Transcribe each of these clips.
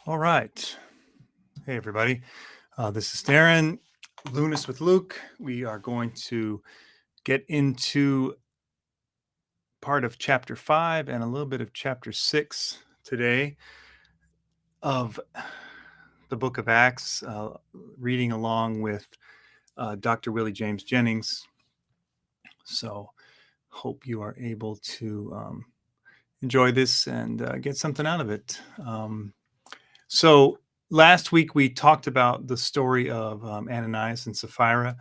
All right. Hey, everybody. This is Darren, Lunas with Luke. We are going to get into part of chapter 5 and a little bit of chapter 6 today of the book of Acts, reading along with Dr. Willie James Jennings. So, hope you are able to enjoy this and get something out of it. So, last week we talked about the story of Ananias and Sapphira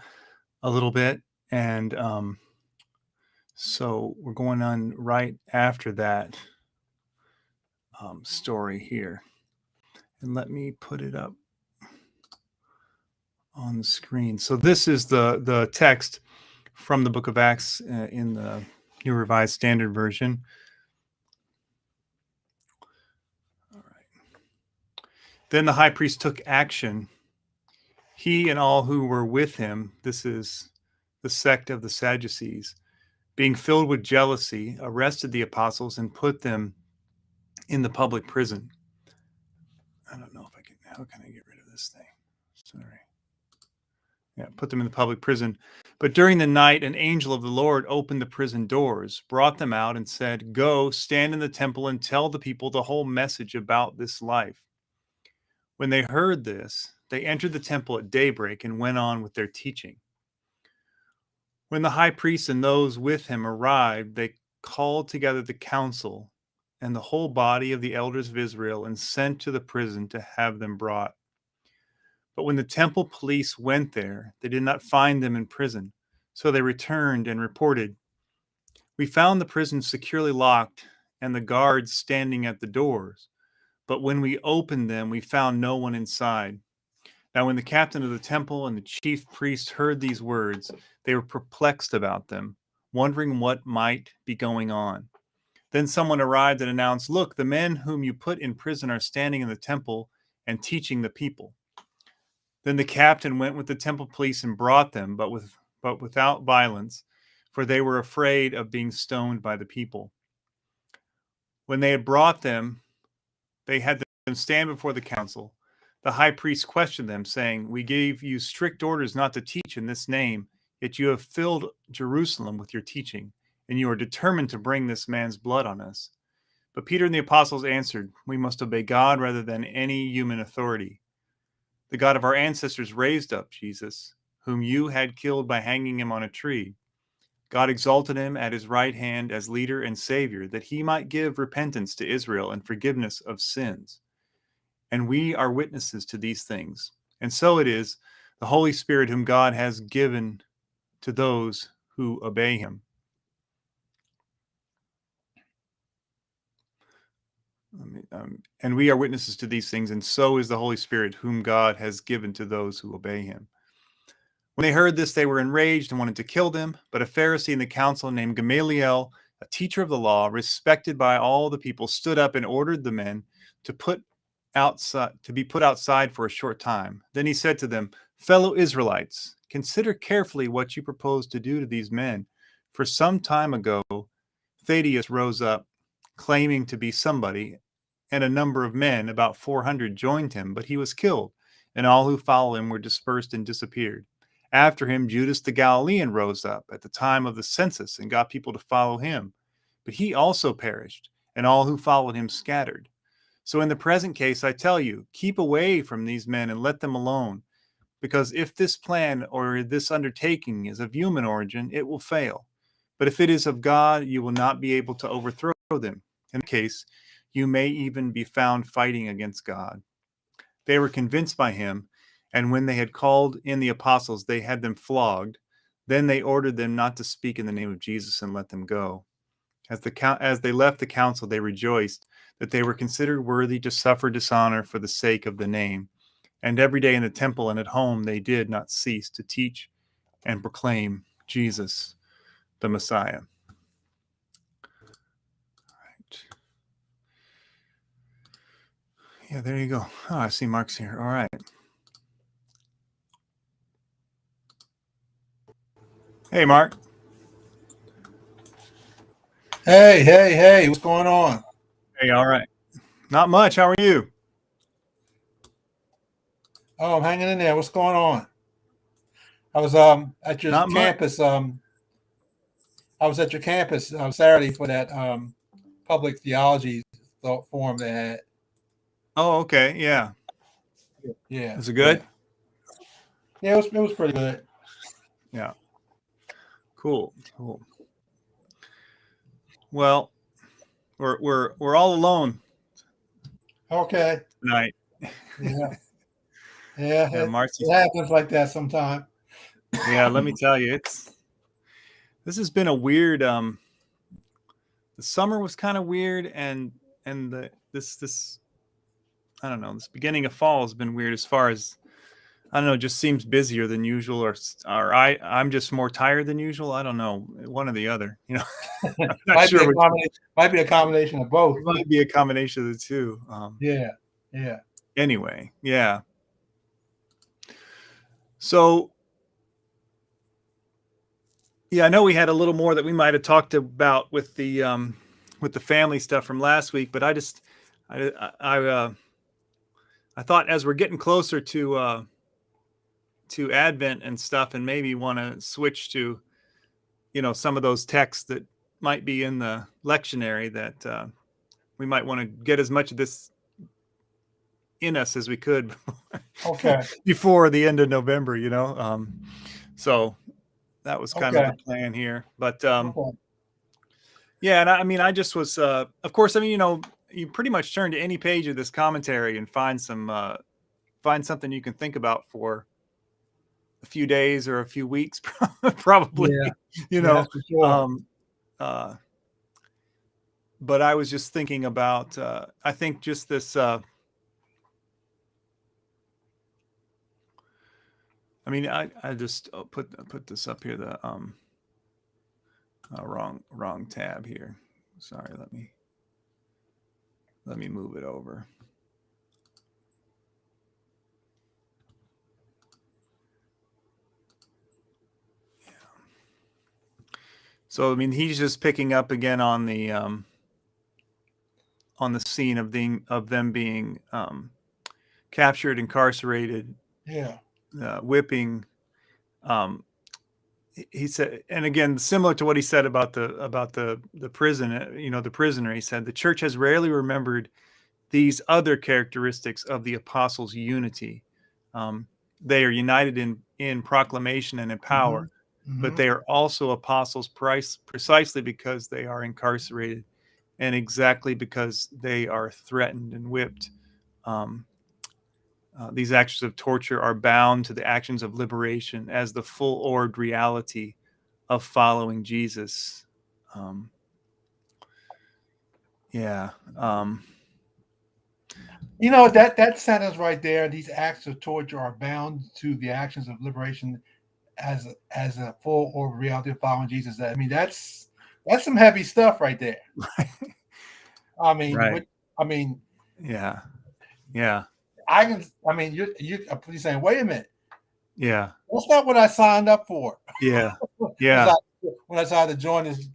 a little bit, and so we're going on right after that story here. And let me put it up on the screen. So this is the text from the book of Acts in the New Revised Standard Version. All right. Then the high priest took action. He and all who were with him, this is the sect of the Sadducees, being filled with jealousy, arrested the apostles and put them in the public prison. I don't know if I can, how can I get rid of this thing? Sorry. Yeah, put them in the public prison. But during the night, an angel of the Lord opened the prison doors, brought them out, and said, "Go, stand in the temple and tell the people the whole message about this life." When they heard this, they entered the temple at daybreak and went on with their teaching. When the high priest and those with him arrived, they called together the council and the whole body of the elders of Israel and sent to the prison to have them brought. But when the temple police went there, they did not find them in prison. So they returned and reported, "We found the prison securely locked and the guards standing at the doors. But when we opened them, we found no one inside." Now, when the captain of the temple and the chief priest heard these words, they were perplexed about them, wondering what might be going on. Then someone arrived and announced, "Look, the men whom you put in prison are standing in the temple and teaching the people." Then the captain went with the temple police and brought them, but without violence, for they were afraid of being stoned by the people. When they had brought them, they had them stand before the council. The high priest questioned them, saying, "We gave you strict orders not to teach in this name, yet you have filled Jerusalem with your teaching, and you are determined to bring this man's blood on us." But Peter and the apostles answered, "We must obey God rather than any human authority. The God of our ancestors raised up Jesus, whom you had killed by hanging him on a tree. God exalted him at his right hand as leader and savior, that he might give repentance to Israel and forgiveness of sins. And we are witnesses to these things. And so it is, the Holy Spirit whom God has given to those who obey him." And we are witnesses to these things, and so is the Holy Spirit whom God has given to those who obey him. When they heard this, they were enraged and wanted to kill them. But a Pharisee in the council named Gamaliel, a teacher of the law, respected by all the people, stood up and ordered the men to be put outside for a short time. Then he said to them, "Fellow Israelites, consider carefully what you propose to do to these men. For some time ago, Thaddeus rose up, claiming to be somebody, and a number of men, about 400, joined him, but he was killed, and all who followed him were dispersed and disappeared. After him, Judas the Galilean rose up at the time of the census and got people to follow him, but he also perished, and all who followed him scattered. So in the present case, I tell you, keep away from these men and let them alone, because if this plan or this undertaking is of human origin, it will fail. But if it is of God, you will not be able to overthrow them. In that case, you may even be found fighting against God." They were convinced by him, and when they had called in the apostles, they had them flogged. Then they ordered them not to speak in the name of Jesus and let them go. As they left the council, they rejoiced that they were considered worthy to suffer dishonor for the sake of the name. And every day in the temple and at home, they did not cease to teach and proclaim Jesus, the Messiah. Right. Yeah, there you go. Oh, I see Mark's here. All right. Hey, Mark. Hey, what's going on? Hey, all right. Not much. How are you? Oh, I'm hanging in there. What's going on? I was at your Not much. campus. I was at your campus Saturday for that public theology forum they had. Oh, okay. Yeah. Yeah, Is it yeah, good? yeah. It was pretty good. Yeah. Cool. Cool. Well, we're all alone Okay. tonight. Yeah, yeah. Yeah, It Marcy's. happens like that sometimes. Yeah, let me tell you, this has been a weird. The summer was kind of weird, and this I don't know. This beginning of fall has been weird as far as I don't know. It just seems busier than usual, or I'm just more tired than usual. I don't know, one or the other. I'm not Might be sure a which. combination. Might be a combination of both. It might be a combination of the two. Yeah, yeah, Anyway, yeah. So yeah, I know we had a little more that we might have talked about with the family stuff from last week, but I thought as we're getting closer to Advent and stuff, and maybe want to switch to some of those texts that might be in the lectionary that we might want to get as much of this in us as we could Okay, before the end of November. So that was kind of okay, the plan here, but okay. yeah, and I mean, I just was, of course, I mean, you pretty much turn to any page of this commentary and find something you can think about for a few days or a few weeks, probably, Yeah, you yeah. know. That's for sure. Um, uh, but I was just thinking about, I think just this, I mean, I just put this up here, the wrong tab here. Sorry, let me move it over. So I mean, he's just picking up again on the scene of them being captured, incarcerated, Yeah, whipping. Um, he said, and again, similar to what he said about the prison, the prisoner. He said the church has rarely remembered these other characteristics of the apostles' unity. Um, they are united in proclamation and in hmm power, but hmm they are also apostles precisely because they are incarcerated and exactly because they are threatened and whipped. Um, these actions of torture are bound to the actions of liberation as the full-orbed reality of following Jesus. Um, yeah. that sentence right there. These acts of torture are bound to the actions of liberation as a full or reality of following Jesus. I mean, that's some heavy stuff right there. I mean, Right. what I mean, Yeah. Yeah. I can. I mean, you're saying, wait a minute, Yeah. that's not what I signed up for. Yeah. As Yeah. I, when I decided to join this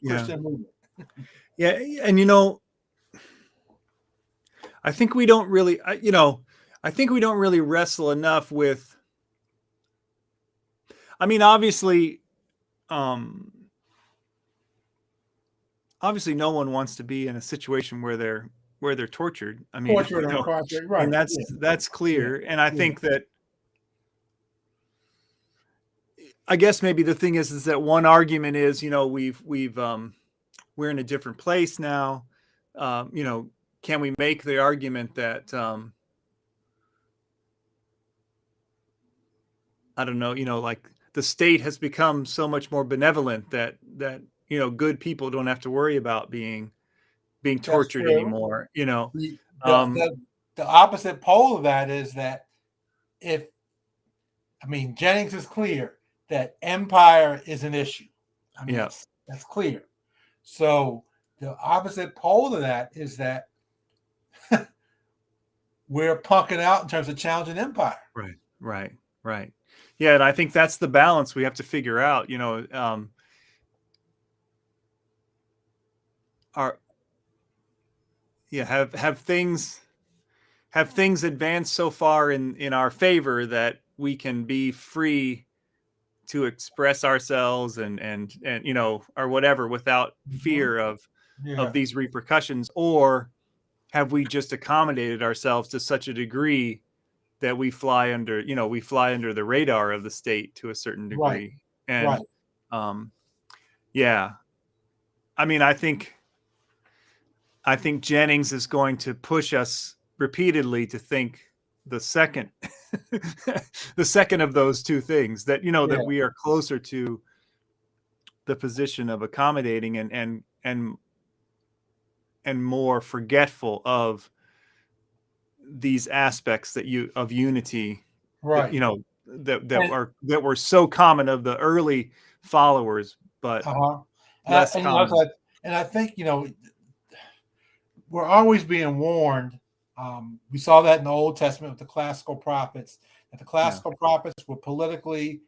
Yeah. Christian movement. Yeah. And I think we don't really, I think we don't really wrestle enough with. I mean, um, obviously, no one wants to be in a situation where they're tortured. I mean, Tortured and incarcerated, I mean right? that's Yeah, clear. And I yeah, think that I guess maybe the thing is that one argument is we're in a different place now. Can we make the argument that I don't know, like the state has become so much more benevolent that good people don't have to worry about being that's tortured true. anymore. The, the Um, the the opposite pole of that is that if I mean Jennings is clear that empire is an issue. I mean yeah, that's clear. So the opposite pole of that is that we're punking out in terms of challenging empire. right, right, right. Yeah, and I think that's the balance we have to figure out. Are yeah have have things advanced so far in our favor that we can be free to express ourselves and you know, or whatever, without Mhm. fear Yeah. of these repercussions? Or have we just accommodated ourselves to such a degree that we fly under, you know, we fly under the radar of the state to a certain Right. degree? And Right. um yeah, I mean, I think Jennings is going to push us repeatedly to think the second the second of those two things, that, you know, Yeah. that we are closer to the position of accommodating and more forgetful of these aspects that you of unity, that, Right. you know, And that were so common of the early followers, but uh-huh. less And you know, common. and I think, you know, we're always being warned. We saw that in the Old Testament with the classical prophets, that the Yeah. classical prophets were politically,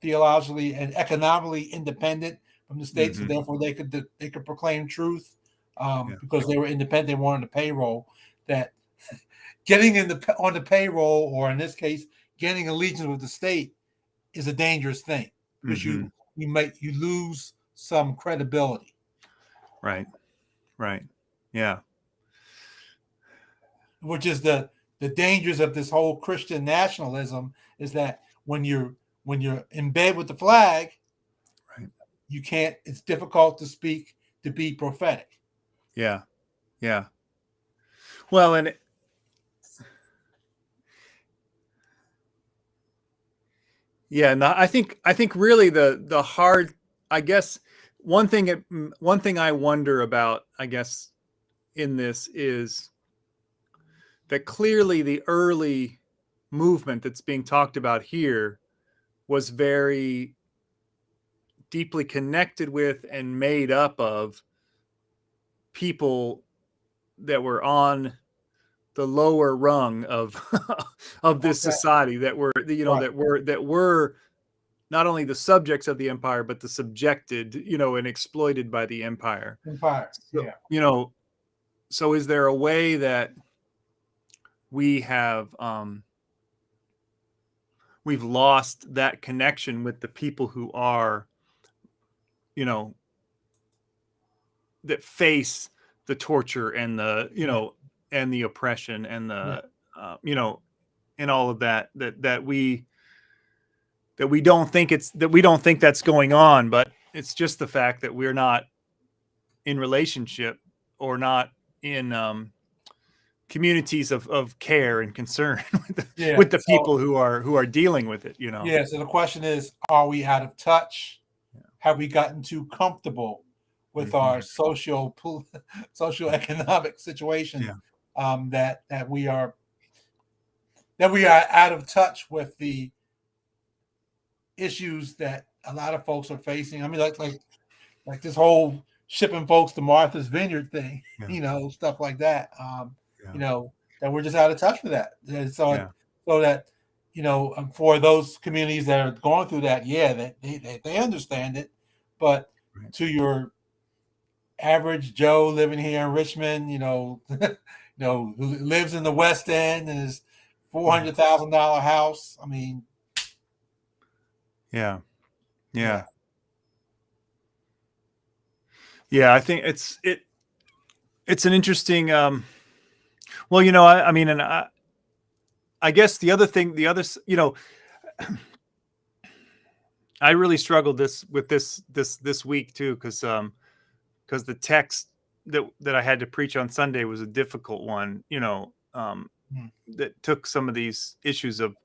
theologically, and economically independent from the state, so Hmm. therefore they could proclaim truth Yeah. because they were independent. They weren't on the payroll. That getting on the payroll, or in this case, getting allegiance with the state, is a dangerous thing because Hmm. you lose some credibility. Right. Right. Yeah. Which is the dangers of this whole Christian nationalism, is that when you're in bed with the flag, Right. you can't. It's difficult to speak, to be prophetic. Yeah. Yeah. Well, and yeah, and I think really the hard, I guess, one thing I wonder about, I guess, in this is that clearly the early movement that's being talked about here was very deeply connected with and made up of people that were on the lower rung of of this Okay, society, that were, you know, right, that were not only the subjects of the empire, but the subjected, you know, and exploited by the empire. empire, So, yeah, you know, so is there a way that we have we've lost that connection with the people who are, you know, that face the torture and the, you yeah, know, and the oppression and yeah, the you know, and all of that, that we don't think it's, that we don't think that's going on, but it's just the fact that we're not in relationship, or not in communities of care and concern yeah. with the So people who are dealing with it, you know. yeah, so the question is, are we out of touch? Have we gotten too comfortable with our Hmm. social economic situation, Yeah. that we are out of touch with the issues that a lot of folks are facing? I mean, like this whole shipping folks to Martha's Vineyard thing, Yeah. you know, stuff like that. Yeah. You know, that we're just out of touch with that. And Yeah. so that, you know, for those communities that are going through that, yeah, they understand it, but Right. to your average Joe living here in Richmond, you know, you know, who lives in the West End and is Yeah. $400,000 house. I mean, Yeah. yeah, Yeah. Yeah. I think it's an interesting well, you know, I mean, and I guess the other thing, you know, I really struggled with this week too, because the text that I had to preach on Sunday was a difficult one, you know, mm, that took some of these issues of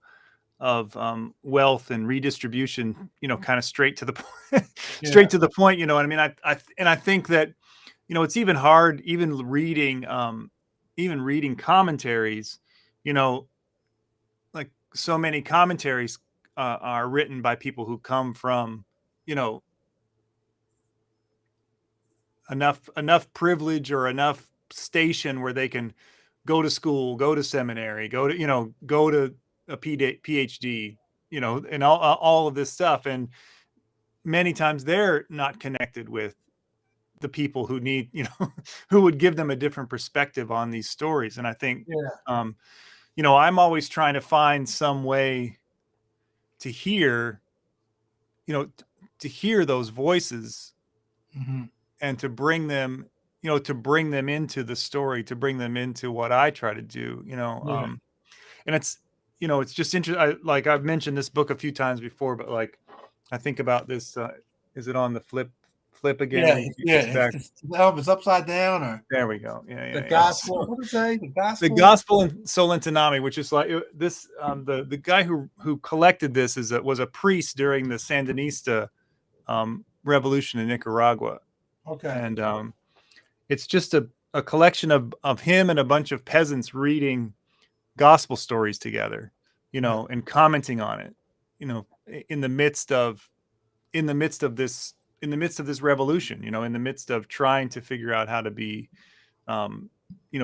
wealth and redistribution, you know, kind of straight to the point, straight yeah, to the point. You know what I mean? And I think that, you know, it's even hard, even reading commentaries, you know, like so many commentaries are written by people who come from, you know, enough privilege or enough station where they can go to school, go to seminary, go to, you know, go to a PhD, you know, and all of this stuff. And many times they're not connected with the people who need, who would give them a different perspective on these stories. And I think, Yeah. I'm always trying to find some way to hear, to hear those voices Mm-hmm. and to bring them, into the story, to bring them into what I try to do, Yeah. and it's just interesting. Like I've mentioned this book a few times before, but like I think about this. Is it on the flip again? Yeah. It's back. It's upside down, or There we go. Yeah, the yeah, yeah. gospel. So, What does it say? The the gospel. gospel in Solentinami, which is like this. The guy who collected this was a priest during the Sandinista revolution in Nicaragua, Okay. and it's just a collection of him and a bunch of peasants reading gospel stories together, and commenting on it, in the midst of this revolution, in the midst of trying to figure out how to be,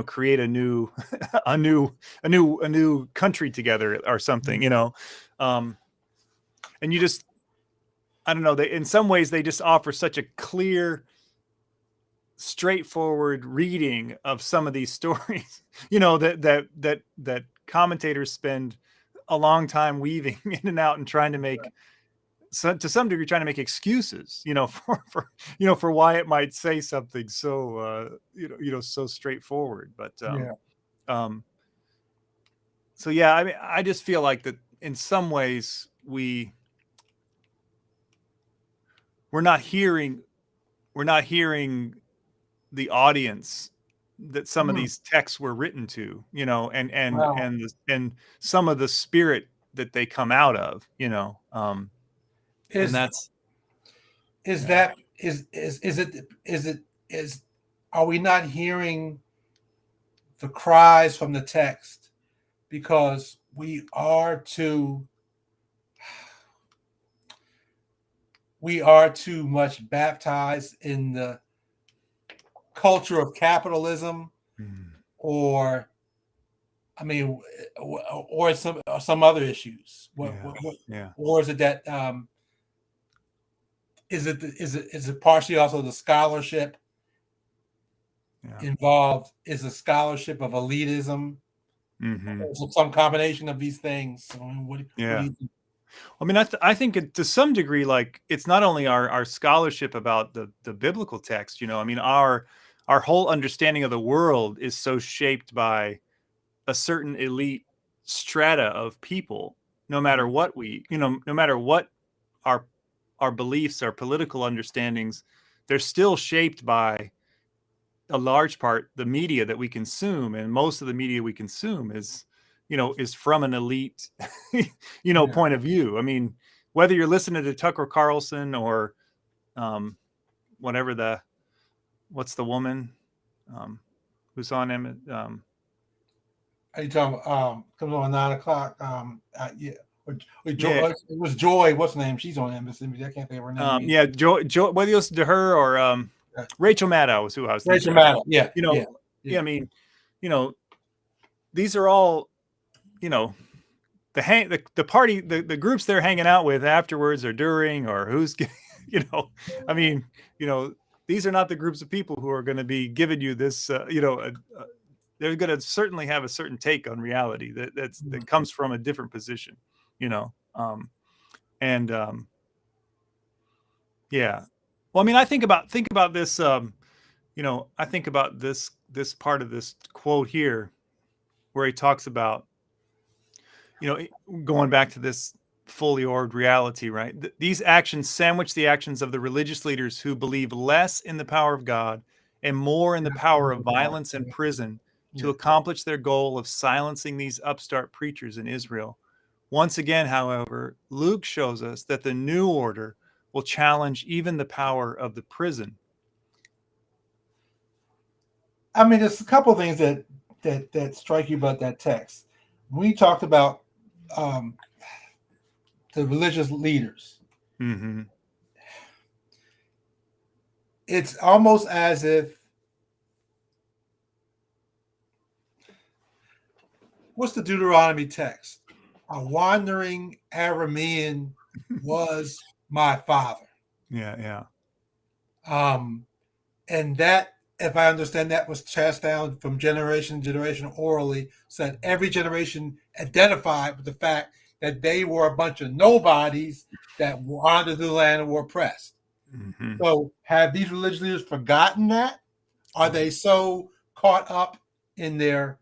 create a new a new country together or something, and you just, I don't know, they, in some ways they just offer such a clear, straightforward reading of some of these stories, that commentators spend a long time weaving in and out and trying to make, to some degree, trying to make excuses, for why it might say something so, so straightforward. But Yeah. so yeah, I mean, I just feel like that in some ways we're not hearing the audience that some of these texts were written to, Wow. and some of the spirit that they come out of, and Is that's, is yeah. that is are we not hearing the cries from the text because we are too much baptized in the culture of capitalism, or I mean, or some other issues? Yeah. Or is it that is it partially also the scholarship involved? Is a scholarship of elitism? Some combination of these things. I mean, what do you think? I mean, I think to some degree, like, it's not only our scholarship about the biblical text, I mean, our whole understanding of the world is so shaped by a certain elite strata of people, no matter what no matter what our beliefs, our political understandings, they're still shaped by a large part the media that we consume, and most of the media we consume is from an elite point of view. I mean, whether you're listening to Tucker Carlson or whatever what's the woman who's on him, Are you talking comes on 9 o'clock? Yeah. yeah, It was Joy. What's her name? She's on MSNBC. I can't think of her name. yeah, Joe, whether you listen to her or Rachel Maddow is who I was Rachel thinking of. Maddow. Yeah. Yeah, I mean, these are all, the party, the groups they're hanging out with afterwards or during, or who's, I mean, these are not the groups of people who are going to be giving you this, they're going to certainly have a certain take on reality that comes from a different position, and yeah. Well, I mean, I think about this, I think about this part of this quote here where he talks about, going back to this fully orbed reality, right? These actions sandwich the actions of the religious leaders who believe less in the power of God and more in the power of violence and prison to accomplish their goal of silencing these upstart preachers in Israel. Once again, however, Luke shows us that the new order will challenge even the power of the prison. I mean, there's a couple of things that strike you about that text. We talked about the religious leaders. Mm-hmm. It's almost as if, what's the Deuteronomy text? A wandering Aramean was my father. Yeah, yeah. and that, if I understand, that was passed down from generation to generation orally, so that every generation identified with the fact that they were a bunch of nobodies that wandered through the land and were oppressed. Mm-hmm. So have these religious leaders forgotten that? Are they so caught up in their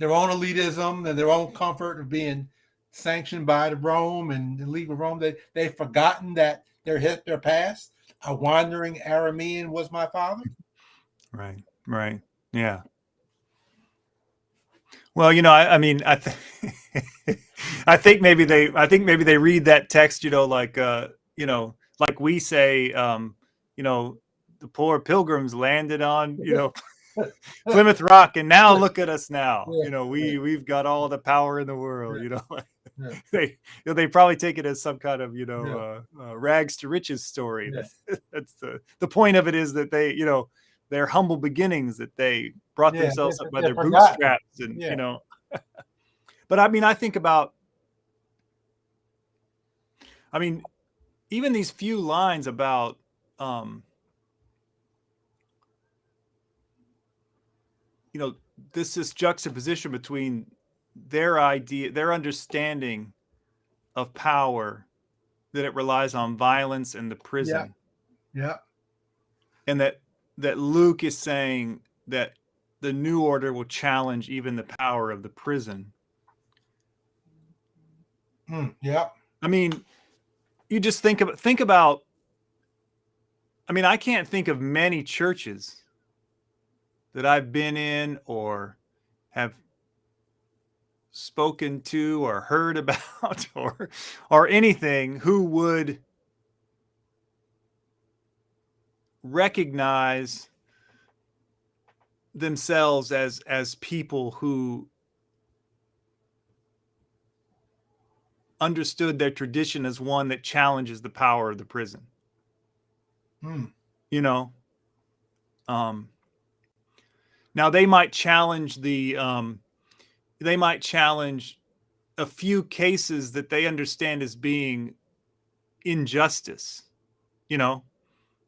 own elitism and their own comfort of being sanctioned by the Rome and the League of Rome? They've forgotten that their past. A wandering Aramean was my father. Right. Right. Yeah. Well, you know, I mean, I think maybe they read that text, you know, like we say, you know, the poor pilgrims landed on, you know, Plymouth Rock, and now look at us now. Yeah, You know, we've got all the power in the world. yeah, You know, yeah, they probably take it as some kind of, you yeah, know, rags to riches story. yeah. That's the point of it, is that they, you know, their humble beginnings, that they brought Yeah, themselves up by they're their forgotten. bootstraps, and Yeah. you know. But I mean, I think about, I mean, even these few lines about, you know, this juxtaposition between their idea, their understanding of power, that it relies on violence and the Yeah. prison, Yeah. and that Luke is saying that the new order will challenge even the power of the prison. Yeah. I mean, you just think about. I mean, I can't think of many churches that I've been in or have spoken to or heard about or anything who would recognize themselves as people who understood their tradition as one that challenges the power of the prison. You know, now they might challenge a few cases that they understand as being injustice. You know,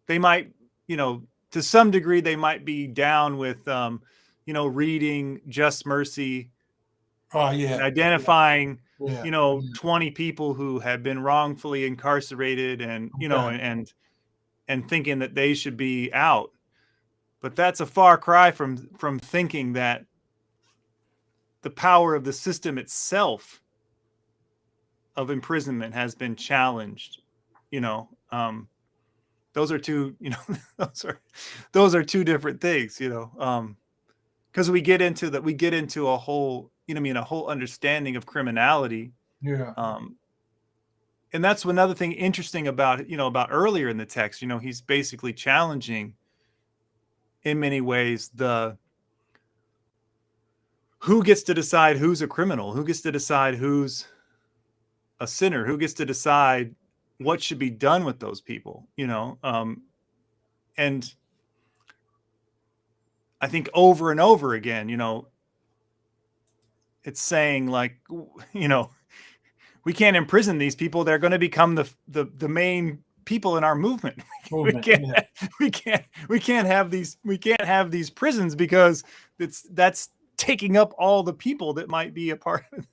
they might, you know, to some degree, they might be down with, you know, reading Just Mercy Oh and yeah. identifying, Yeah. you know, 20 people who have been wrongfully incarcerated, and, you know, Okay. and thinking that they should be out. But that's a far cry from thinking that the power of the system itself of imprisonment has been challenged. You know, those are two, you know, those are two different things, you know, because we get into a whole, you know, I mean, a whole understanding of criminality. Yeah. And that's another thing interesting about, you know, about earlier in the text. You know, he's basically challenging in many ways the who gets to decide who's a criminal, who gets to decide who's a sinner, who gets to decide what should be done with those people, you know. And I think over and over again, you know, it's saying like, you know, we can't imprison these people. They're going to become the main people in our movement. Movement. Yeah. We can't have these prisons, because that's taking up all the people that might be a part of,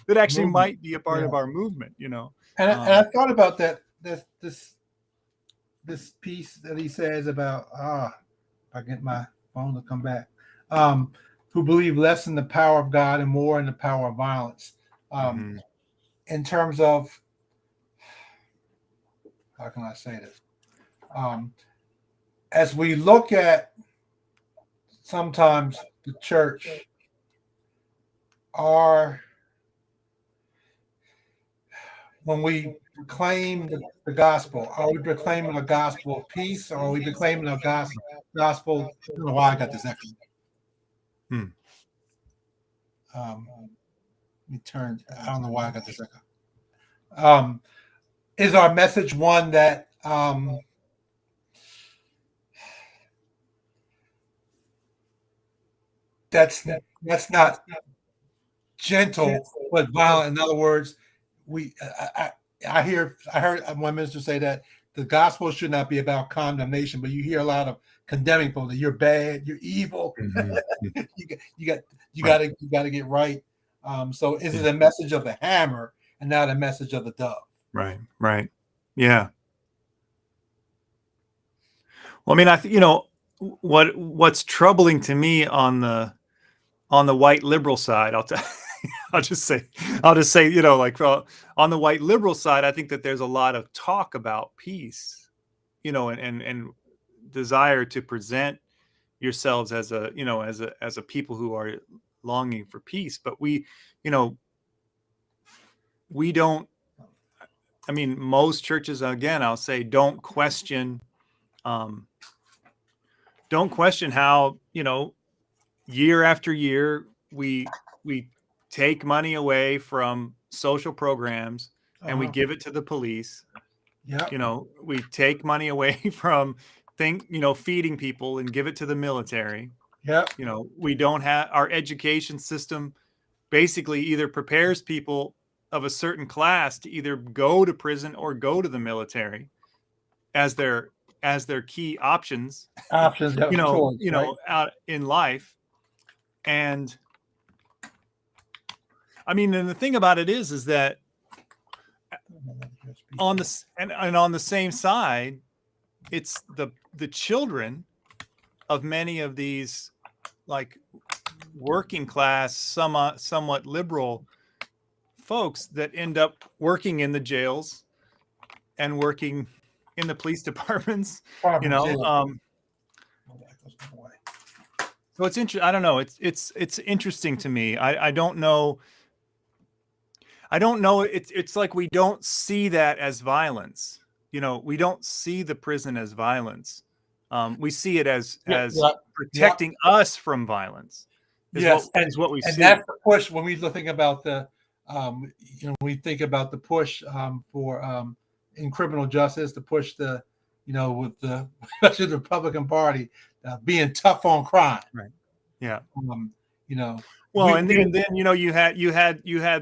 that actually Movement. might be a part of our movement, you know. And I thought about that this piece that he says about if I get my phone to come back, who believe less in the power of God and more in the power of violence. In terms of, how can I say this? As we look at sometimes the church, when we proclaim the gospel, are we proclaiming a gospel of peace, or are we proclaiming a gospel? I don't know why I got this echo. Let me turn. I don't know why I got this echo. Is our message one that that's not gentle but violent? In other words, I heard one minister say that the gospel should not be about condemnation, but you hear a lot of condemning people that you're bad, you're evil, you got to get right. So is it a message of the hammer and not a message of the dove? Right. Right. Yeah. Well, I mean, what's troubling to me on the white liberal side, I'll just say, like on the white liberal side, I think that there's a lot of talk about peace, and desire to present yourselves as a people who are longing for peace. But we don't. I mean, most churches, again, I'll say, don't question how, year after year, we take money away from social programs and we give it to the police. Yeah. We take money away from feeding people and give it to the military. Yeah. We don't have our education system basically either prepares people of a certain class to either go to prison or go to the military as their key options, Options, choice, right? out in life. And I mean, and the thing about it is that on the same side, it's the children of many of these like working class, somewhat liberal folks that end up working in the jails and working in the police departments, So it's interesting. I don't know. It's interesting to me. I don't know. It's like we don't see that as violence. We don't see the prison as violence. We see it as protecting us from violence. Is what we see. And that's the push when we think about we think about the push for in criminal justice, to push with especially the Republican Party being tough on crime. Right. Yeah. Well, and then you had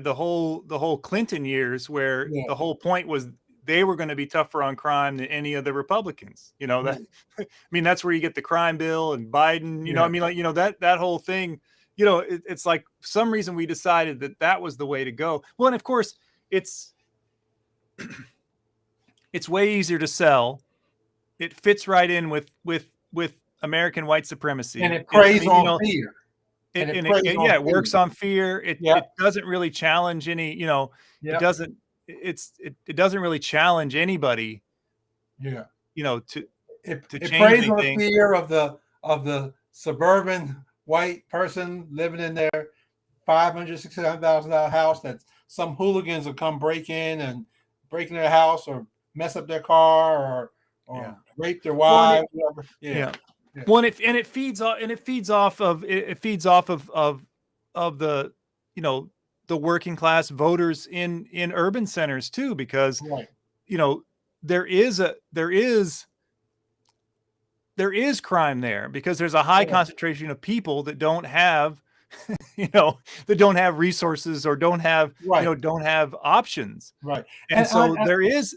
the whole Clinton years where the whole point was they were going to be tougher on crime than any of the Republicans. That I mean, that's where you get the crime bill and Biden. I mean, that whole thing. It's like for some reason we decided that was the way to go. Well, and of course it's way easier to sell. It fits right in with American white supremacy, and it preys on fear. It works on fear. It doesn't really challenge any. It doesn't. It doesn't really challenge anybody. To change preys on the fear of the suburban white person living in their $500,000-$600,000 house that some hooligans will come break in their house or mess up their car or rape their wives. Well, it feeds off of the the working class voters in urban centers too, because there is crime there because there's a high concentration of people that don't have that don't have resources or don't have don't have options. Right. And so there is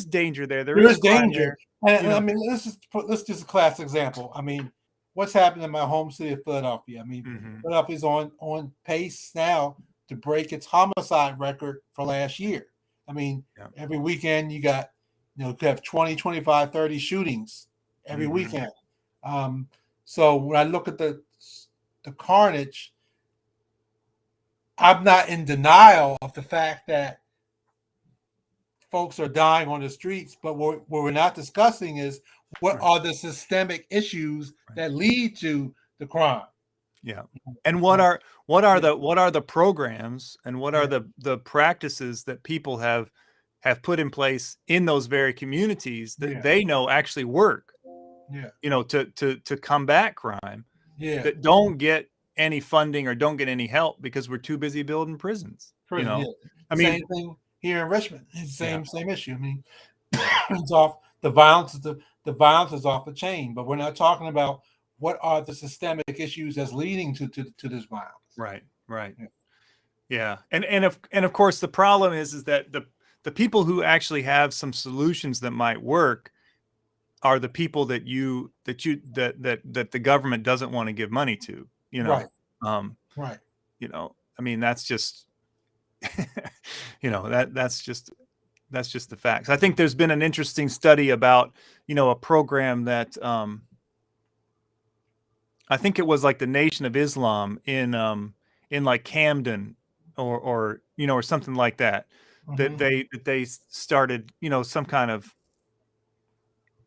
danger there. There is danger. And I mean, let's just a classic example. I mean, what's happened in my home city of Philadelphia? I mean, Philadelphia's on pace now to break its homicide record for last year. I mean, every weekend you got, you have 20, 25, 30 shootings every weekend. So when I look at the carnage, I'm not in denial of the fact that folks are dying on the streets, but what we're not discussing is what are the systemic issues that lead to the crime. Yeah. And what are the programs and what are the practices that people have put in place in those very communities that they know actually work? To combat crime. That don't get any funding or don't get any help because we're too busy building prisons. I mean, same thing here in Richmond. It's the same issue. I mean, it's off the violence. The violence is off the chain, but we're not talking about what are the systemic issues that's leading to this violence. Right. Yeah. And of course the problem is that the the people who actually have some solutions that might work are the people that the government doesn't want to give money to, Right. um, Right. I mean, that's just, that's just the facts. I think there's been an interesting study about, a program that, I think it was like the Nation of Islam in like Camden or something like that, Hmm. that they started, some kind of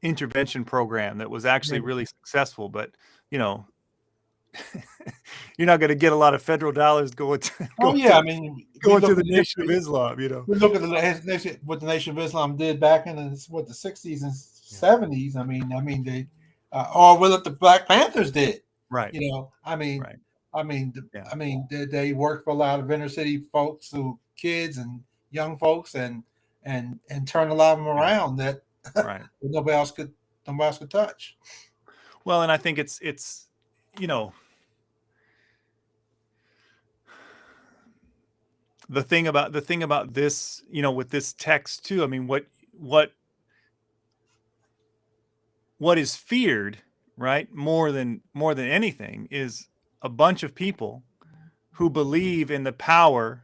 intervention program that was actually Yeah. really successful, but you know, you're not going to get a lot of federal dollars going to Oh yeah, I mean, we going look to the at Nation of history. Islam. We look at what the Nation of Islam did back in the '60s and '70s. I mean they, or what the Black Panthers did. Right, I mean, right, yeah, they worked for a lot of inner city folks, who kids and young folks, and turned a lot of them yeah, around that right. nobody else could touch. Well, and I think it's you know the thing about this, with this text too. I mean, what is feared, right, more than anything, is a bunch of people who believe in the power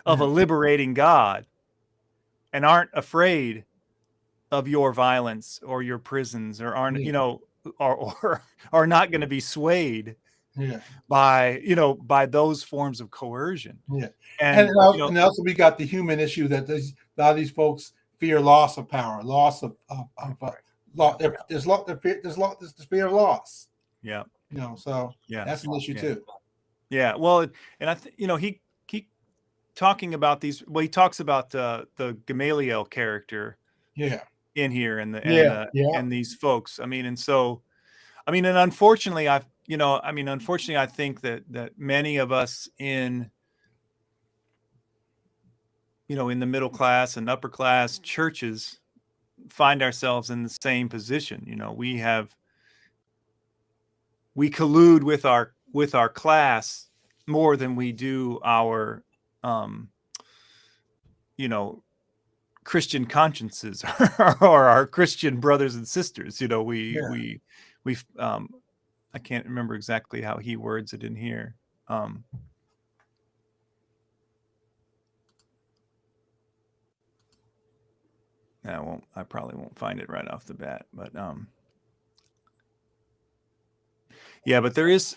of a Yeah, liberating God and aren't afraid of your violence or your prisons, or aren't, yeah, or are not going to be swayed yeah, by those forms of coercion. yeah. And And also we got the human issue that a lot of these folks fear loss of power, loss of right. loss. There's the fear of loss. Yeah, So yeah, that's an issue yeah, too. yeah. Well, and I think he talking about these. Well, he talks about the Gamaliel character Yeah, in here, and yeah, yeah, and these folks. I mean, and so I mean, and unfortunately, unfortunately, I think that many of us in the middle class and upper class churches find ourselves in the same position. We collude with our class more than we do our um, you know Christian consciences or our Christian brothers and sisters. yeah. We I can't remember exactly how he words it in here. Um, I probably won't find it right off the bat, but yeah, but there is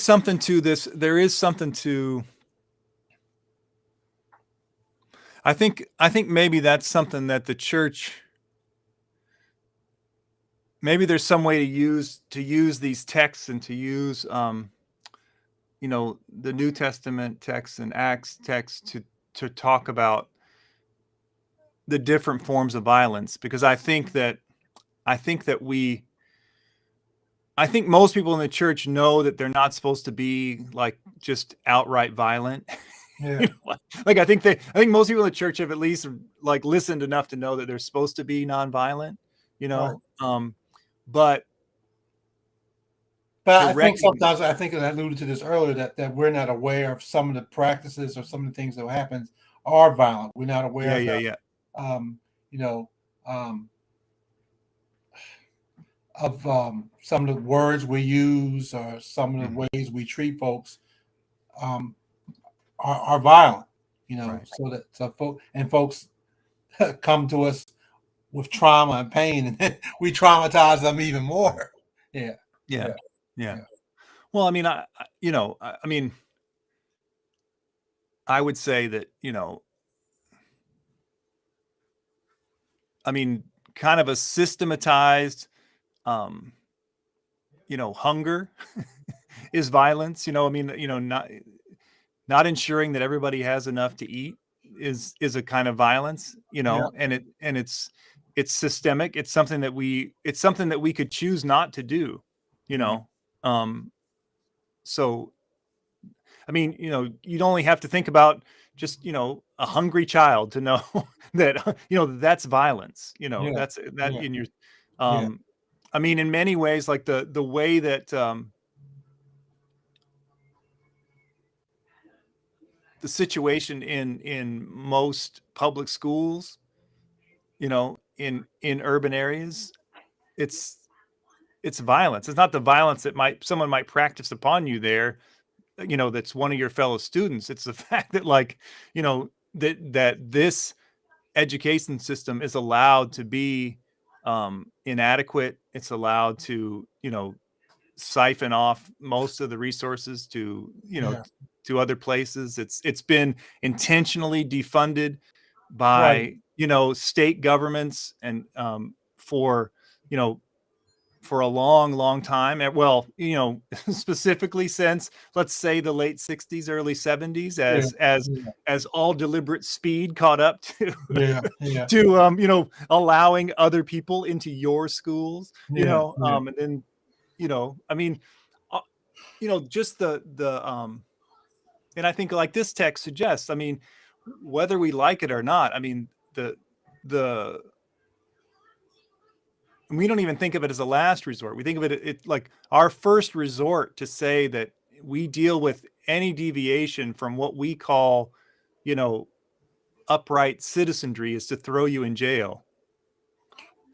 something to this. There is something to, I think maybe that's something that the church, maybe there's some way to use these texts, and to use the New Testament texts and Acts texts to talk about the different forms of violence, because I think that most people in the church know that they're not supposed to be like just outright violent. Yeah. Like I think most people in the church have at least like listened enough to know that they're supposed to be nonviolent, Right. But But to I think recognize, sometimes, I think I alluded to this earlier, that we're not aware of some of the practices or some of the things that happens are violent. We're not aware yeah, of yeah, the yeah, um, you know some of the words we use, or some of the mhm, ways we treat folks, um, are violent. right, So that folks come to us with trauma and pain, and we traumatize them even right, more. Yeah, yeah, yeah, yeah. yeah, Well, I mean, I mean, I would say that, I mean, kind of a systematized, um, hunger is violence. I mean, not ensuring that everybody has enough to eat is a kind of violence. yeah, And it's systemic. It's something that we could choose not to do. You yeah, know, um, so I mean, you'd only have to think about just, a hungry child to know that, that's violence. yeah, That's that yeah, in your, yeah, um, I mean, in many ways, like the way that, the situation in most public schools, in urban areas, it's violence. It's not the violence that someone might practice upon you there, that's one of your fellow students. It's the fact that, like, that this education system is allowed to be inadequate. It's allowed to, siphon off most of the resources to, Yeah. to other places. It's been intentionally defunded Right. by, state governments, and for, you know, for a long, long time. Well, specifically since, let's say, the late 60s, early 70s, Yeah. Yeah. as all deliberate speed caught up to Yeah. Yeah. to allowing other people into your schools, Yeah. Yeah. and then, I mean, uh, just the and I think, like this text suggests, I mean, whether we like it or not, I mean, the we don't even think of it as a last resort. We think of it like our first resort to say that we deal with any deviation from what we call, upright citizenry, is to throw you in jail.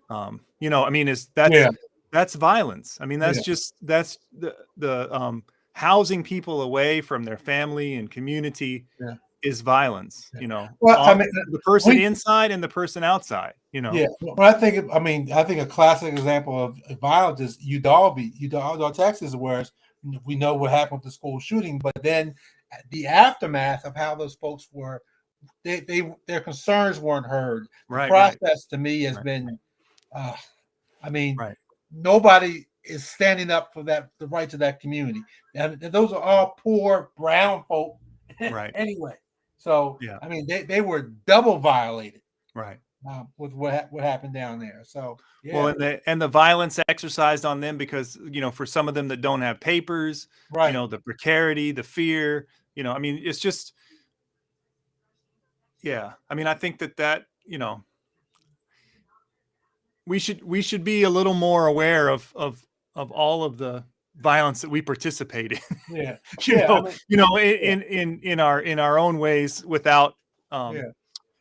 I mean, Yeah. that's violence. I mean, that's Yeah. just, that's the housing people away from their family and community Yeah. is violence. Well, I mean, the person inside and the person outside. Yeah. When I think, I think a classic example of violence is Uvalde, Texas, where we know what happened with the school shooting, but then the aftermath of how those folks were, their concerns weren't heard. The Right. process to me has Right. been, I mean, Right. nobody is standing up for the rights of that community, and those are all poor brown folk, Right. anyway. So Yeah. I mean, they were double violated. Right. With what happened down there. So yeah. Well, and the violence exercised on them, because, for some of them that don't have papers, Right. the precarity, the fear, I mean, it's just, yeah. I mean, I think that, we should be a little more aware of all of the violence that we participate in. Yeah. In our own ways, without Yeah.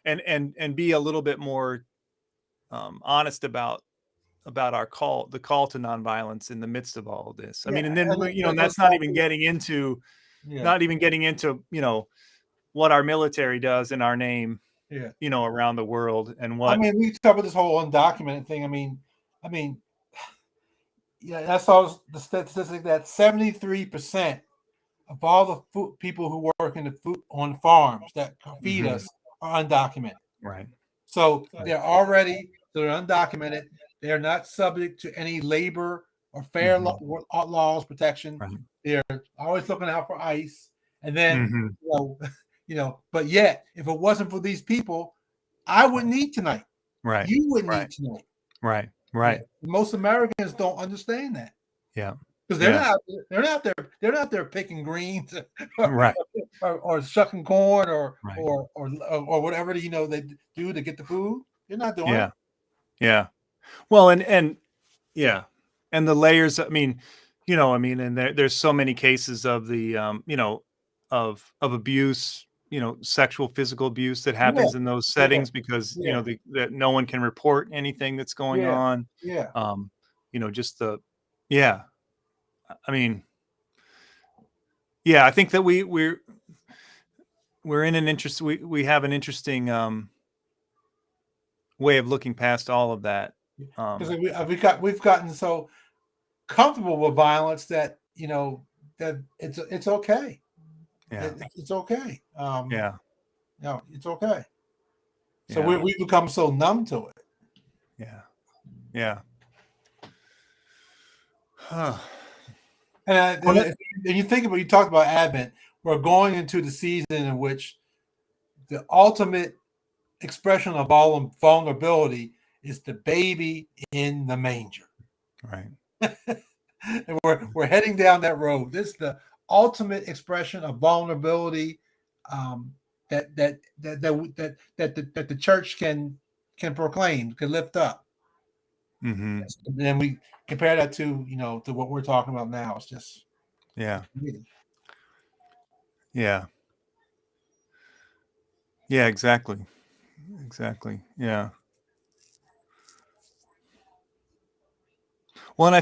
and be a little bit more honest about the call to nonviolence in the midst of all of this. I mean, and then, that's not even getting into what our military does in our name, Yeah. around the world, and I what. mean, we covered this whole undocumented thing. I mean, yeah, I saw the statistic that 73% of all the people who work in the food on farms that feed us are undocumented. Right. So they're undocumented. They're not subject to any labor or fair laws protection. Right. They're always looking out for ICE. And then, but yet, if it wasn't for these people, I wouldn't eat tonight. Right. You wouldn't eat tonight. Right. Right. Most Americans don't understand that. Yeah. Because they're not there picking greens, Right. or shucking corn, or whatever they do to get the food. They're not doing it. Yeah. Well, and yeah, and the layers. I mean, and there's so many cases of the of abuse, sexual, physical abuse that happens in those settings, because that no one can report anything that's going on. Yeah. Just I mean, yeah, I think that we're in an interest. We have an interesting way of looking past all of that. Because we've gotten so comfortable with violence that that it's okay. Yeah. It's okay. Yeah. No, it's okay. So Yeah. we've become so numb to it. Yeah. Yeah. Huh. And you think about, you talked about Advent. We're going into the season in which the ultimate expression of all vulnerability is the baby in the manger. Right. And we're heading down that road. This is the ultimate expression of vulnerability that the church can proclaim, can lift up. Mm-hmm. And then we compare that to to what we're talking about now. It's just yeah. Yeah, exactly. Exactly. Yeah. Well, and I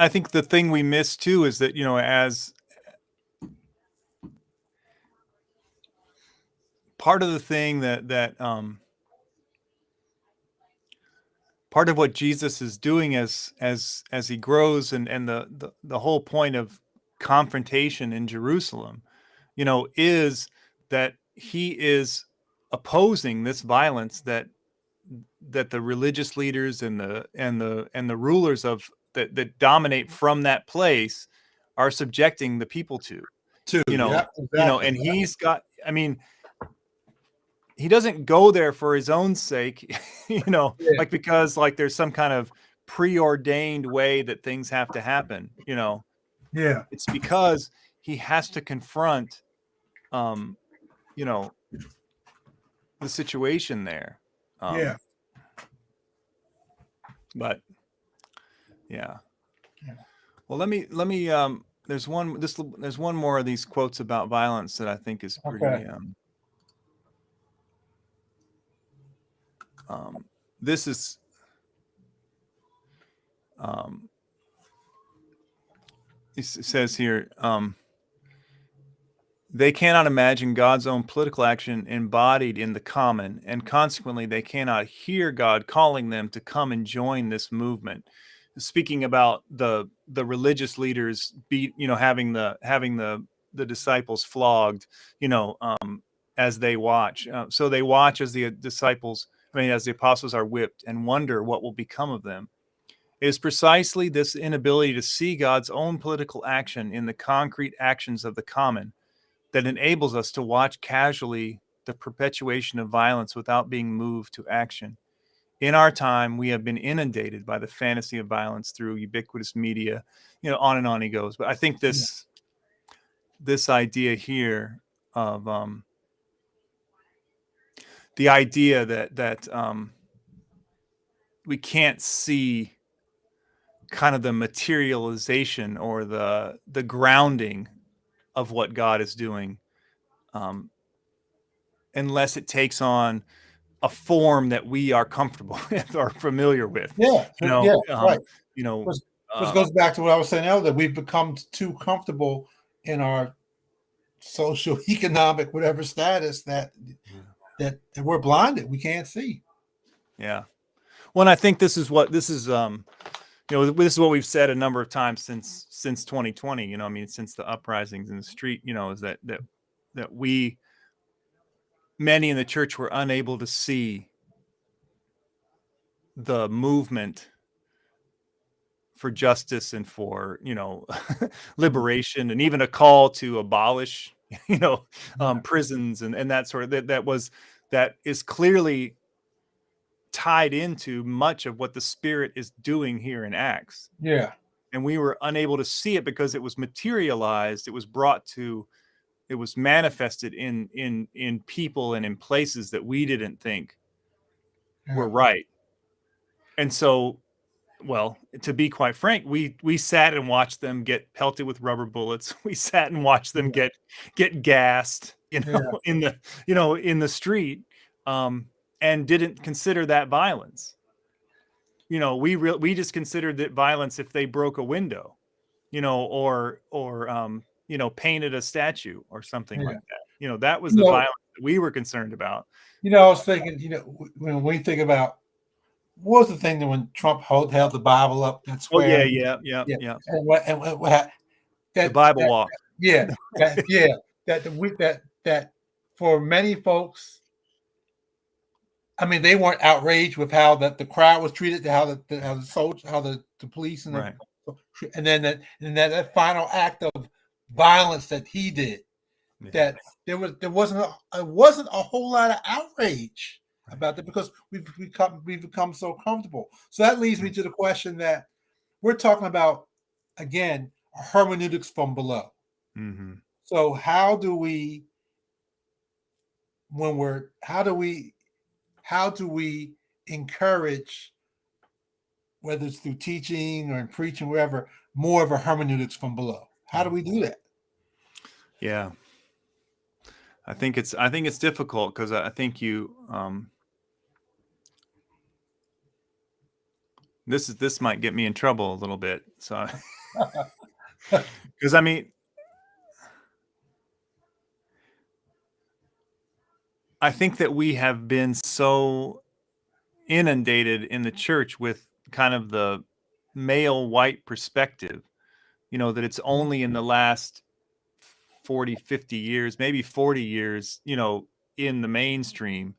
think the thing we miss too is that, as part of the thing that part of what Jesus is doing as he grows, and the whole point of confrontation in Jerusalem, is that he is opposing this violence that the religious leaders and the rulers of that dominate from that place are subjecting the people to. Too. You know, Yeah, exactly. and he's got, I mean, he doesn't go there for his own sake, Yeah, like because like there's some kind of preordained way that things have to happen. yeah, It's because he has to confront um, you know, the situation there. yeah. Um, but yeah. Yeah. Well, let me there's one more of these quotes about violence that I think is Okay. pretty this is um it says here, they cannot imagine God's own political action embodied in the common, and consequently they cannot hear God calling them to come and join this movement. Speaking about the religious leaders having the disciples flogged, as they watch. So they watch as the disciples, as the apostles are whipped, and wonder what will become of them. It is precisely this inability to see God's own political action in the concrete actions of the common that enables us to watch casually the perpetuation of violence without being moved to action. In our time, we have been inundated by the fantasy of violence through ubiquitous media, on and on he goes. But I think Yeah. this idea here of the idea that we can't see kind of the materialization or the grounding of what God is doing, um, unless it takes on a form that we are comfortable with or familiar with. Yeah. You Yeah. know, Right. um, you know, Which, which uh, goes back to what I was saying earlier. We've become too comfortable in our social, economic, whatever status that we're blinded. We can't see. yeah. Well, and I think this is this is what we've said a number of times since 2020. Since the uprisings in the street. Is that we, many in the church, were unable to see the movement for justice and for liberation, and even a call to abolish Yeah. prisons and that sort of that is clearly tied into much of what the Spirit is doing here in Acts. Yeah. And we were unable to see it because it was materialized, it was manifested in people and in places that we didn't think were Yeah. right. And so, well, to be quite frank, we sat and watched them get pelted with rubber bullets. We sat and watched them Yeah. get gassed, Yeah. in the street, and didn't consider that violence. We just considered that violence if they broke a window, or painted a statue or something like Yeah. that. That was You the know, violence that we were concerned about. I was thinking, when we think about what was the thing that when Trump held the Bible up that Oh yeah, square, yeah, yeah. and what The that Bible that walk. yeah that the we that for many folks, I mean, they weren't outraged with how the crowd was treated, how the soldiers, how the police Right. and then that final act of violence that he did, Yeah. that there wasn't a whole lot of outrage Right. about that because we've become so comfortable. So that leads me to the question that we're talking about again, hermeneutics from below. Mm-hmm. So how do we when we're how do we encourage, whether it's through teaching or in preaching, wherever, more of a hermeneutics from below? How do we do that? Yeah. I think it's difficult because I think you this might get me in trouble a little bit. So because I mean, I think that we have been so inundated in the church with kind of the male white perspective, that it's only in the last 40, 50 years, maybe 40 years, in the mainstream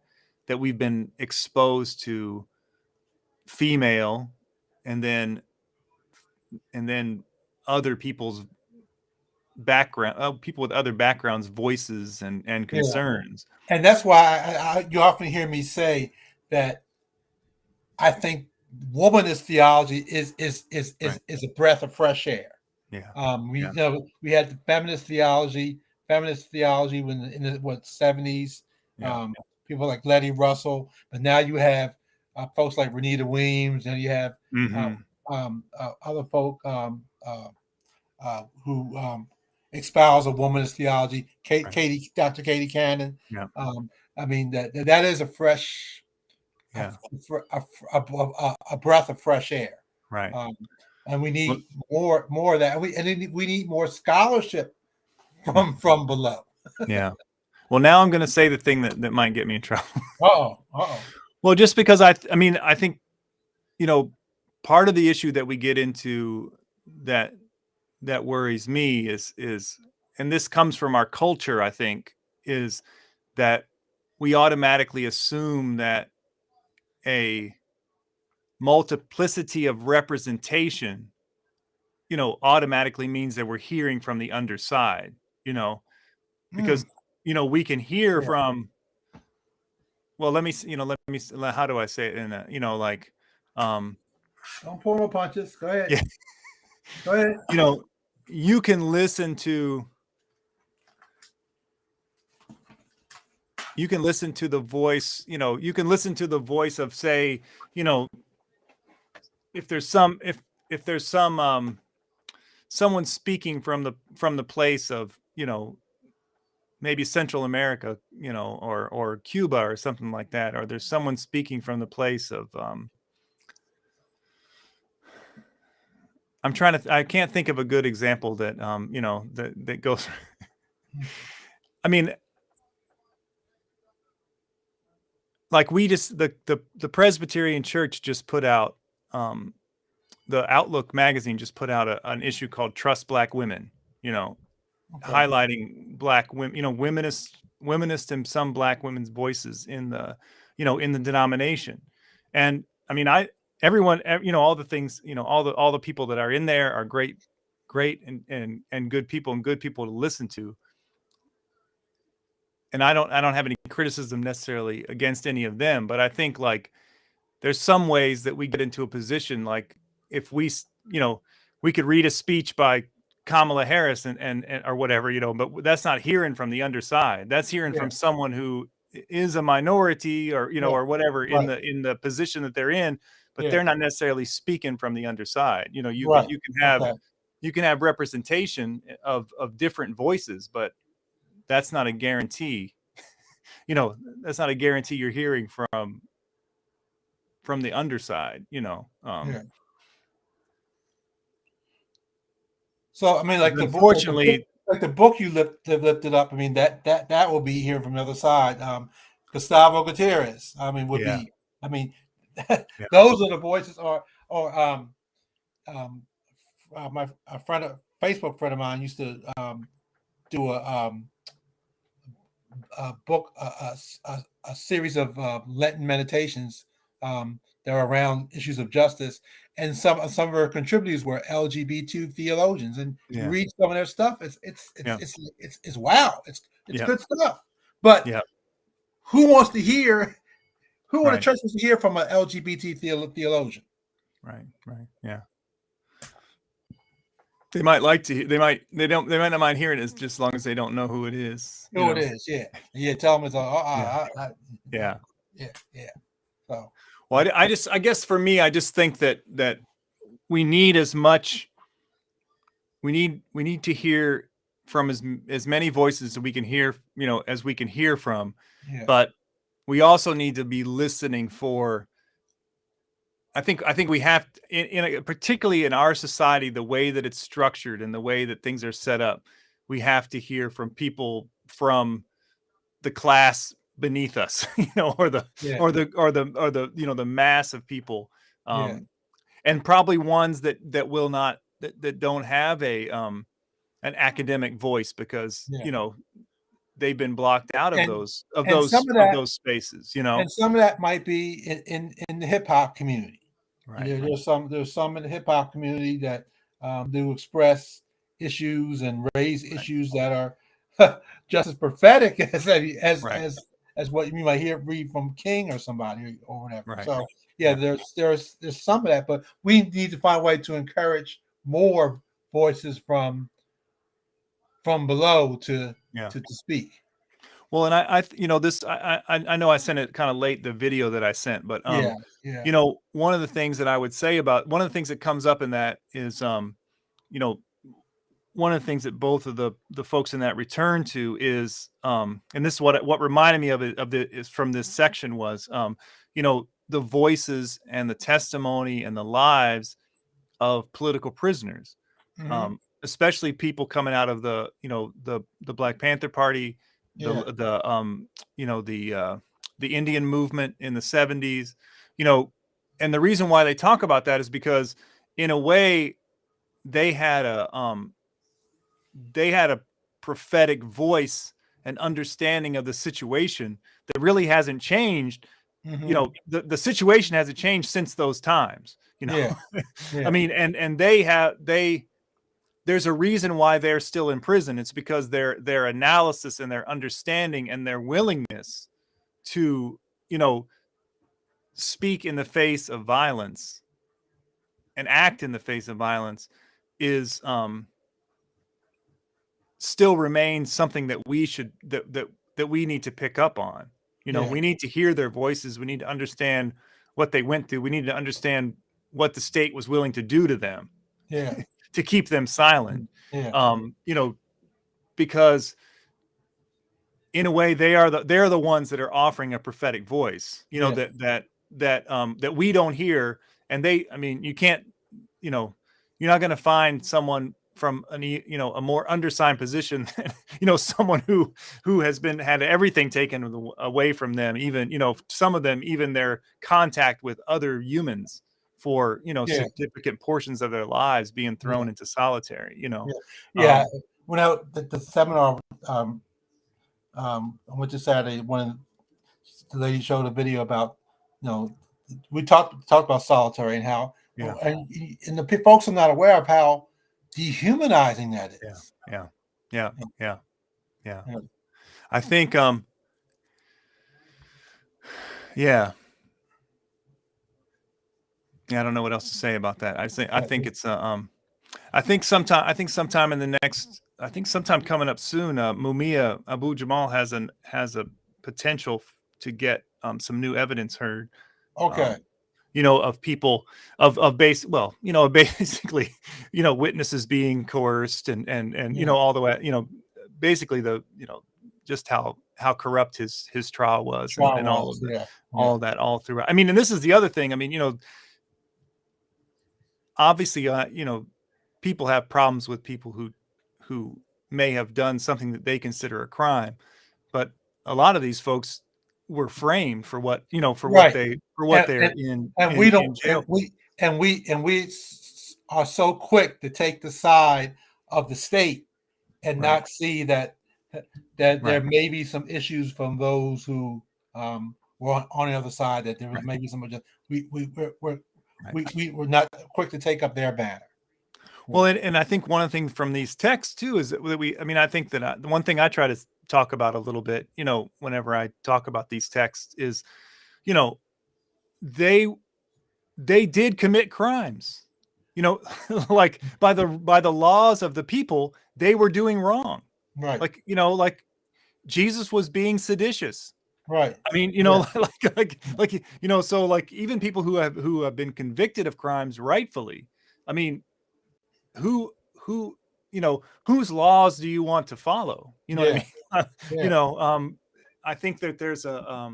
that we've been exposed to female and then other people's background, people with other backgrounds, voices and Yeah. concerns. And that's why you often hear me say that I think womanist theology is Right. a breath of fresh air. Yeah. We had the feminist theology when in the 70s. Yeah. People like Letty Russell, but now you have folks like Renita Weems, and you have other folk who espouse a womanist theology. Dr. Katie Cannon. Yeah. I mean that is a fresh, Yeah. a breath of fresh air. Right. And we need more of that. We need more scholarship from below. Yeah. Well, now I'm going to say the thing that might get me in trouble. Uh-oh. Well, just because I think, part of the issue that we get into that worries me is, and this comes from our culture, I think, is that we automatically assume that a multiplicity of representation, automatically means that we're hearing from the underside, because, we can hear from, well, how do I say it in a, don't pull no punches. Go ahead. Yeah. Go ahead. You can listen to the voice, you can listen to the voice of, say, if there's some someone speaking from the place of, maybe Central America, or Cuba or something like that, or there's someone speaking from the place of I can't think of a good example that that goes. I mean, like we just the Presbyterian Church just put out, the Outlook magazine just put out an issue called Trust Black Women, highlighting Black women, womanist and some Black women's voices in the, in the denomination. And I mean, everyone, all the things, all the people that are in there are great and good people to listen to. And I don't have any criticism necessarily against any of them, but I think like there's some ways that we get into a position, like if we could read a speech by Kamala Harris and or whatever, but that's not hearing from the underside. That's hearing from someone who is a minority or, or whatever in the position that they're in, but they're not necessarily speaking from the underside. You can have representation of different voices, but that's not a guarantee. That's not a guarantee you're hearing from the underside, So I mean, like unfortunately, the book you lifted up. I mean that will be hearing from the other side. Gustavo Gutierrez. I mean would be. I mean, those are the voices. Or a Facebook friend of mine used to do a book, a series of Lenten meditations that are around issues of justice, and some of her contributors were LGBT theologians, and you read some of their stuff. It's wow. It's good stuff. But who wants to hear? Who in the church wants to hear from an LGBT theologian? Right. Yeah. They might like to. They might not mind hearing it as long as they don't know who it is. Who it is? Yeah. Tell them it's yeah. So, well, I guess for me, I just think that we need as much. We need to hear from as many voices as we can hear, as we can hear from, Yeah. but we also need to be listening for. I think we have particularly in our society, the way that it's structured and the way that things are set up, we have to hear from people from the class beneath us, or the Yeah. the mass of people, Yeah. and probably ones that will not that don't have an academic voice because Yeah. they've been blocked out of And those some of that spaces. and some of that might be in the hip hop community. Right. There's some in the hip hop community that do express issues and raise issues that are just as prophetic Right. as what you might read from King or somebody or whatever. Right. So yeah, there's some of that, but we need to find a way to encourage more voices from below to speak. Well, and I know I sent it kind of late, the video that I sent, but Yeah. one of the things that I would say about one of the things that comes up in that is one of the things that both of the folks in that return to is and this is what reminded me is from this section was the voices and the testimony and the lives of political prisoners, Mm-hmm. especially people coming out of the Black Panther Party, Yeah. the Indian movement in the 70s, and the reason why they talk about that is because in a way they had a prophetic voice and understanding of the situation that really hasn't changed. Mm-hmm. The situation hasn't changed since those times, Yeah. I mean, and there's a reason why they're still in prison. It's because their analysis and their understanding and their willingness to, speak in the face of violence and act in the face of violence is still remains something that we should that we need to pick up on. We need to hear their voices. We need to understand what they went through. We need to understand what the state was willing to do to them. Yeah. To keep them silent. Yeah. Because in a way they're the ones that are offering a prophetic voice, that we don't hear. And you can't, you're not going to find someone from a more undersigned position than, someone who has had everything taken away from them, even, some of them, even their contact with other humans for, significant portions of their lives being thrown into solitary, Yeah. When the seminar, I went to Saturday, the lady showed a video about, we talked about solitary and how, and the folks are not aware of how dehumanizing that is. Yeah. I think, I don't know what else to say about that. I think it's I think sometime in the next, sometime coming up soon, Mumia Abu Jamal has a potential to get some new evidence heard. Okay. Of people basically, witnesses being coerced and all the way, basically just how corrupt his trial was and all of that, all of that all throughout. I mean, and this is the other thing. I mean, obviously, people have problems with people who may have done something that they consider a crime, but a lot of these folks were framed for what they're in. And we don't. And we are so quick to take the side of the state and not see that there may be some issues from those who were on the other side. That there was maybe some of we're not quick to take up their banner. Well, and I think one of the things from these texts too is that I think that the one thing I try to talk about a little bit, whenever I talk about these texts is, they did commit crimes, like by the laws of the people, they were doing wrong. Right. Like Jesus was being seditious. Right. I mean, so like even people who have been convicted of crimes rightfully, I mean, who whose laws do you want to follow? You know what Yeah. I mean? Yeah. I think that there's a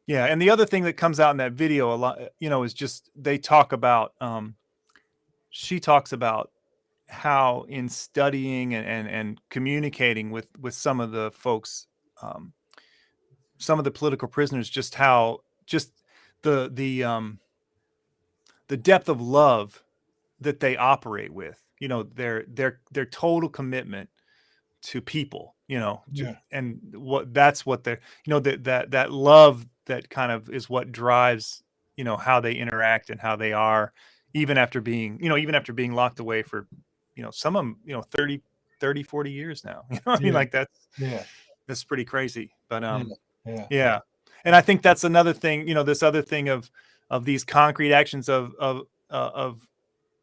yeah, and the other thing that comes out in that video a lot, is just they talk about she talks about how in studying and communicating with some of the folks, some of the political prisoners, just how just the the depth of love that they operate with, their total commitment to people, Yeah. and that's what they're, that love that kind of is what drives, how they interact and how they are, even after being locked away for, some of them, 30, 40 years now, I mean, Yeah. like Yeah. that's pretty crazy, but, Yeah. Yeah. yeah. And I think that's another thing, this other thing of these concrete actions of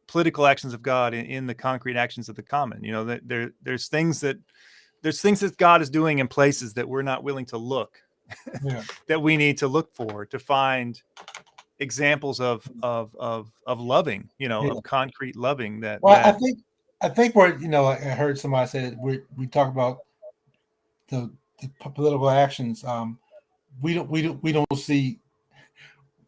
political actions of God in the concrete actions of the common. That there's things that God is doing in places that we're not willing to look, Yeah. that we need to look for to find examples of loving, Yeah. of concrete loving Well, that I think we're, I heard somebody say that we talk about the political actions. We don't see.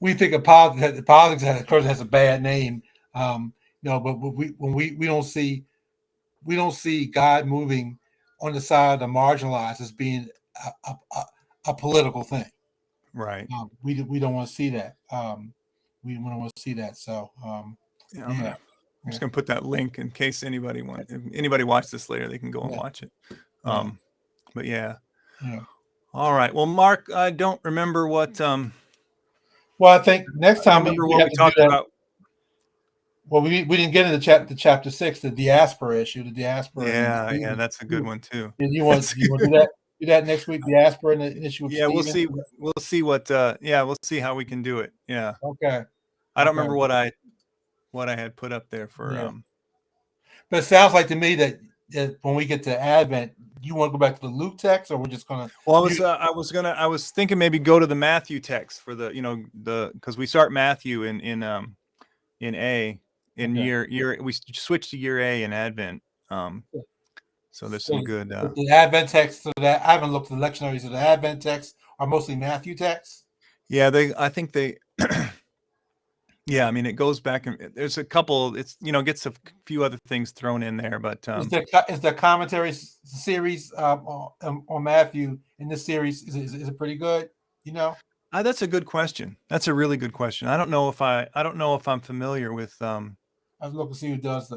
We think of politics. Politics has, of course, has a bad name. But we don't see God moving on the side of the marginalized as being a political thing. right. We don't want to see that. We don't want to see that. So Yeah, yeah. I'm just gonna put that link in case if anybody watch this later, they can go and watch it. But yeah. Yeah. All right. Well, Mark, I don't remember what Well, I think next time we what have we to talked do that. about. Well, we didn't get into chapter 6, the diaspora issue, the diaspora. Yeah, that's a good one too. You want to do that? Do that next week, diaspora and the issue with Yeah, we'll Stephen? see. We'll see what. We'll see how we can do it. Yeah. Okay. I don't remember what I had put up there for. Yeah. But it sounds like to me that when we get to Advent, you want to go back to the Luke text, or we're just gonna. Well, I was thinking maybe go to the Matthew text for because we start Matthew in A in year we switch to year A in Advent. So there's some good. The Advent text, so that I haven't looked at the lectionaries of the Advent text are mostly Matthew texts. Yeah, I think they. Yeah, I mean, it goes back and there's a couple. It's gets a few other things thrown in there, but is the commentary series on Matthew in this series is it pretty good? That's a good question. That's a really good question. I don't know if I'm familiar with. I was looking to see who does the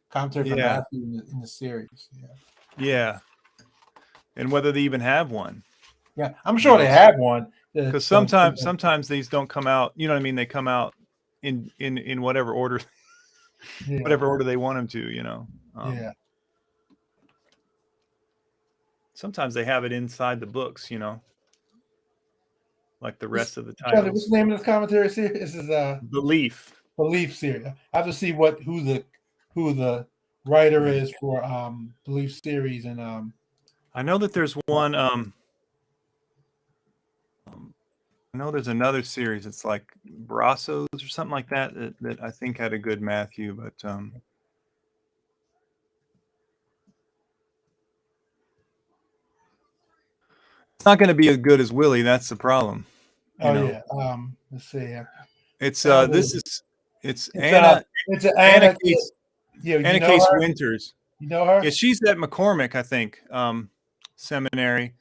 commentary for Matthew in the series. Yeah, and whether they even have one. Yeah, I'm sure they have one. Because sometimes these don't come out. You know what I mean? They come out in whatever order, whatever order they want them to. Sometimes they have it inside the books. Like the rest of the titles. What's the name of this commentary series? This is Belief series. I have to see who the writer is for Belief series, and I know that there's one. I know there's another series. It's like Brazos or something like that I think had a good Matthew, but it's not going to be as good as Willie. That's the problem. Yeah. Let's see. It's it's Anna. It's Anna Case. Anna Case Winters. You know her? Yeah, she's at McCormick, I think, seminary.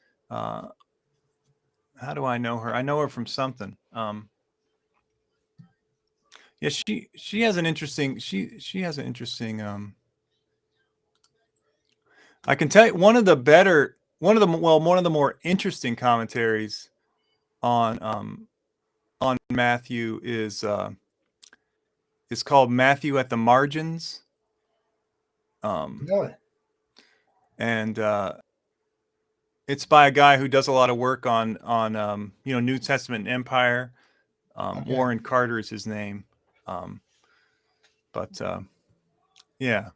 How do I know her? I know her from something. Yeah, she has an interesting. She has an interesting. I can tell you one of the more interesting commentaries on Matthew is called Matthew at the Margins. Really? And it's by a guy who does a lot of work on New Testament and Empire. Warren Carter is his name. Yeah.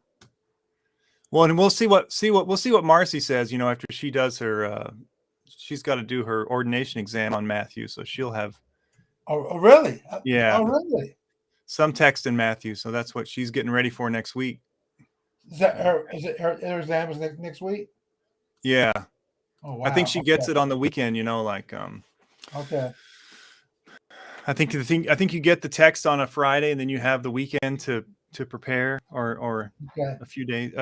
Well, and we'll see what Marcy says, after she does her she's got to do her ordination exam on Matthew, so she'll have really? Yeah. Oh, really? Some text in Matthew, so that's what she's getting ready for next week. Is that her exam is next week? Yeah. Oh I think wow. she gets it on the weekend, like Okay. I think you get the text on a Friday, and then you have the weekend to prepare, or Okay. a few days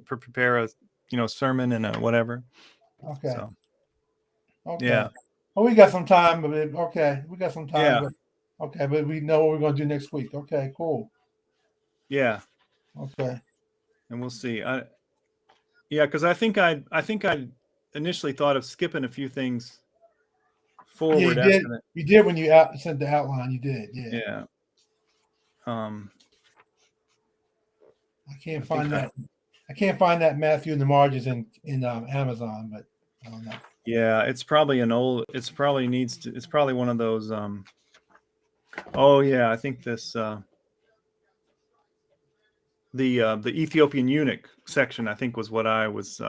prepare a sermon and a whatever. Okay. So Okay. yeah, Oh, we got some time, but we got some time. yeah, But okay, but we know what we're gonna do next week. Okay, cool. yeah, Okay. and we'll see. Yeah, because I think I initially thought of skipping a few things Yeah, forward you did. after that. You did when you sent the outline. You did. Yeah. Yeah. I can't I think find that. I can't find that Matthew in the margins in Amazon, but I don't know. Yeah, it's probably it's probably one of those oh yeah, I think this the Ethiopian eunuch section, I think, was what I was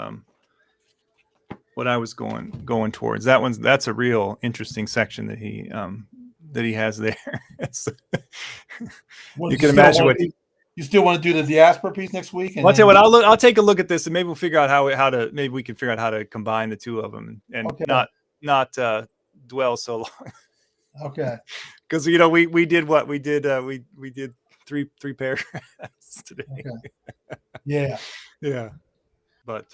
going towards. That's a real interesting section that he has there. Well, You can imagine what you still want to do the diaspora piece next week, and I'll tell then you what, I'll take a look at this, and maybe we'll figure out maybe we can figure out how to combine the two of them, and okay, not dwell so long, okay, because we did what we did we did three paragraphs today. okay, yeah. Yeah, but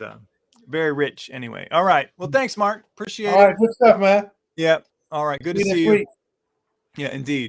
very rich anyway. All right, well, thanks, Mark. Appreciate All it. right, good stuff, man. Yeah. All right, good See to you see next you. week. Yeah, indeed.